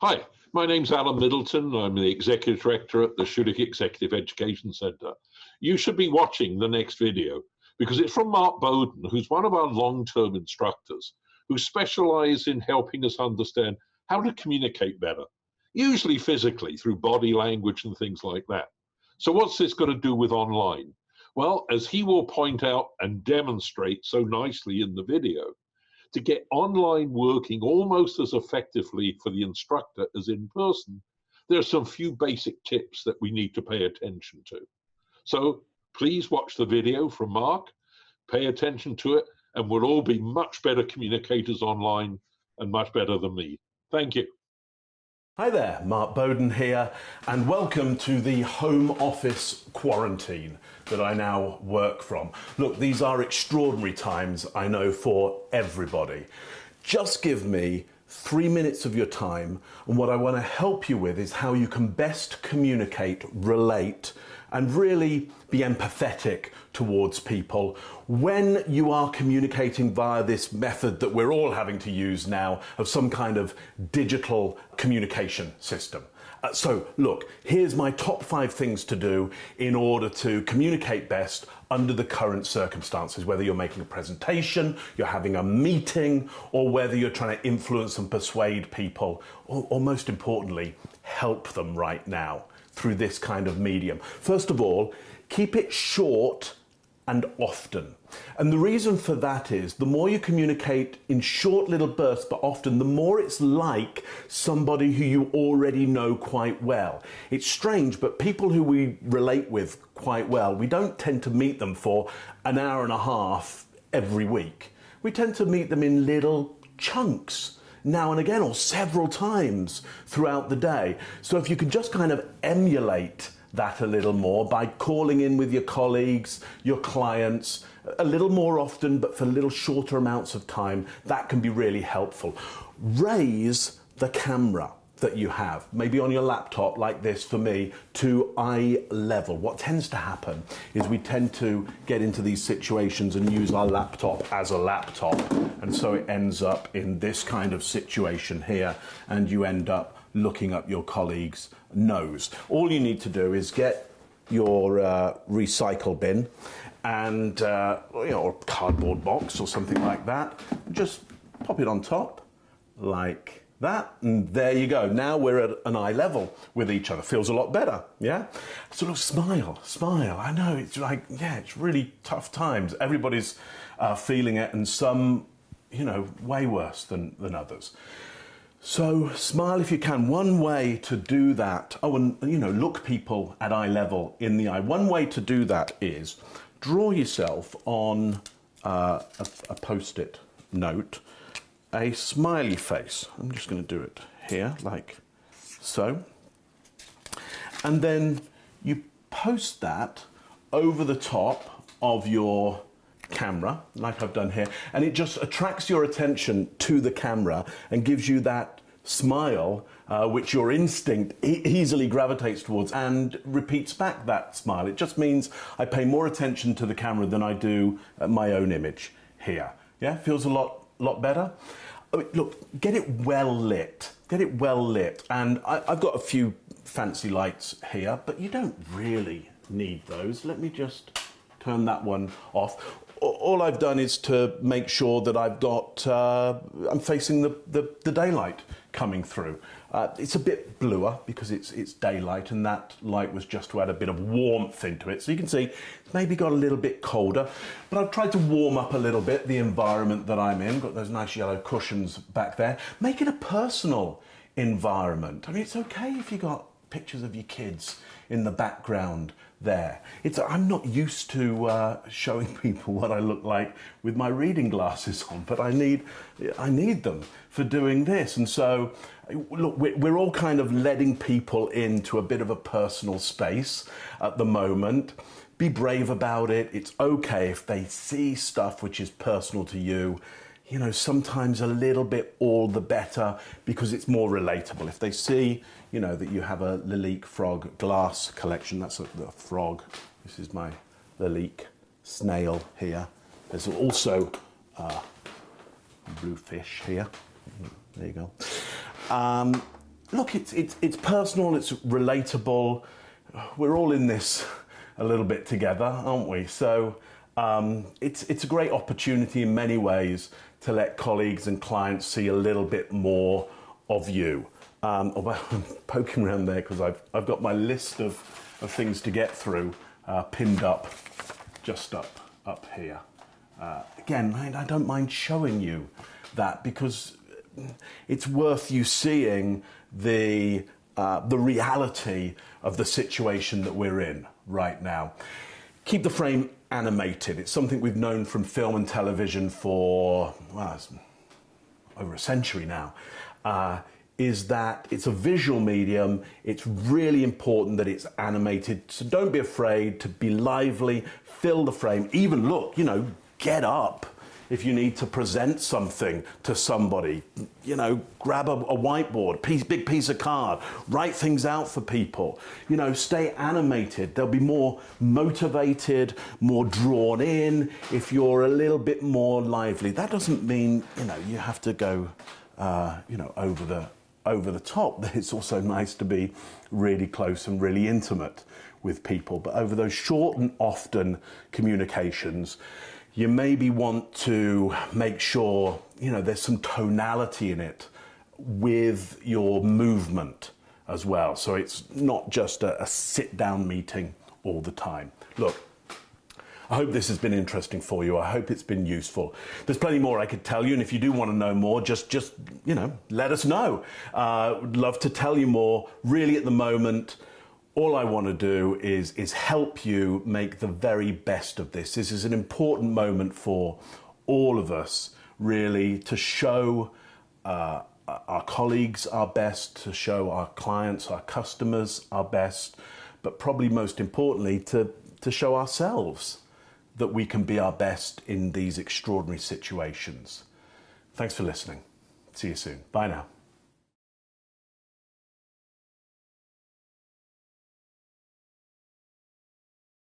Hi, my name's Alan Middleton. I'm the Executive Director at the Schulich Executive Education Centre. You should be watching the next video because it's from Mark Bowden, who's one of our long-term instructors who specialise in helping us understand how to communicate better, usually physically through body language and things like that. So what's this got to do with online? Well, as he will point out and demonstrate so nicely in the video, to get online working almost as effectively for the instructor as in person, there are some few basic tips that we need to pay attention to. So please watch the video from Mark, pay attention to it, and we'll all be much better communicators online and much better than me. Thank you. Hi there, Mark Bowden here, and welcome to the home office quarantine that I now work from. Look, these are extraordinary times, I know, for everybody. Just give me 3 minutes of your time, and what I want to help you with is how you can best communicate, relate, and really be empathetic towards people when you are communicating via this method that we're all having to use now of some kind of digital communication system. So look, here's my top 5 things to do in order to communicate best under the current circumstances, whether you're making a presentation, you're having a meeting, or whether you're trying to influence and persuade people, or most importantly, help them right now through this kind of medium. First of all, keep it short and often. And the reason for that is the more you communicate in short little bursts but often, the more it's like somebody who you already know quite well. It's strange, but people who we relate with quite well, we don't tend to meet them for an hour and a half every week. We tend to meet them in little chunks now and again, or several times throughout the day. So if you could just kind of emulate that a little more by calling in with your colleagues, your clients, a little more often, but for little shorter amounts of time, that can be really helpful. Raise the camera that you have, maybe on your laptop like this for me, to eye level. What tends to happen is we tend to get into these situations and use our laptop as a laptop, and so it ends up in this kind of situation here, and you end up looking up your colleague's nose. All you need to do is get your recycle bin and or a cardboard box or something like that. Just pop it on top like that, and there you go. Now we're at an eye level with each other. Feels a lot better, yeah? Sort of smile. I know, it's like, yeah, it's really tough times. Everybody's feeling it, and some, way worse than others. So smile if you can. One way to do that, and look people at eye level in the eye. One way to do that is draw yourself on a post-it note a smiley face. I'm just going to do it here, like so. And then you post that over the top of your camera, like I've done here, and it just attracts your attention to the camera and gives you that smile, which your instinct easily gravitates towards and repeats back that smile. It just means I pay more attention to the camera than I do my own image here. Yeah, feels a lot better. Look, get it well lit. And I've got a few fancy lights here, but you don't really need those. Let me just turn that one off. All I've done is to make sure that I've got, I'm facing the daylight coming through. It's a bit bluer because it's daylight, and that light was just to add a bit of warmth into it. So you can see it's maybe got a little bit colder, but I've tried to warm up a little bit the environment that I'm in. Got those nice yellow cushions back there. Make it a personal environment. I mean, it's okay if you got pictures of your kids in the background there. I'm not used to showing people what I look like with my reading glasses on, but I need them for doing this. And so, look, we're all kind of letting people into a bit of a personal space at the moment. Be brave about it. It's okay if they see stuff which is personal to you. Sometimes a little bit all the better because it's more relatable. If they see, that you have a Lalique frog glass collection, that's a frog. This is my Lalique snail here. There's also blue fish here. There you go. look, it's personal, it's relatable. We're all in this a little bit together, aren't we? So it's a great opportunity in many ways to let colleagues and clients see a little bit more of you. Although I'm poking around there because I've got my list of things to get through pinned up, just up here. Again, I don't mind showing you that because it's worth you seeing the reality of the situation that we're in right now. Keep the frame animated. It's something we've known from film and television for, well, over a century now. Is that it's a visual medium. It's really important that it's animated. So don't be afraid to be lively, fill the frame, even look, get up if you need to present something to somebody. Grab a whiteboard, big piece of card, write things out for people. Stay animated. They'll be more motivated, more drawn in if you're a little bit more lively. That doesn't mean, you have to go, over the top. It's also nice to be really close and really intimate with people. But over those short and often communications, you maybe want to make sure, there's some tonality in it with your movement as well. So it's not just a sit-down meeting all the time. Look, I hope this has been interesting for you. I hope it's been useful. There's plenty more I could tell you, and if you do want to know more, just let us know. Would love to tell you more. Really, at the moment, all I want to do is help you make the very best of this. This is an important moment for all of us, really, to show our colleagues our best, to show our clients, our customers our best, but probably most importantly, to show ourselves that we can be our best in these extraordinary situations. Thanks for listening. See you soon. Bye now.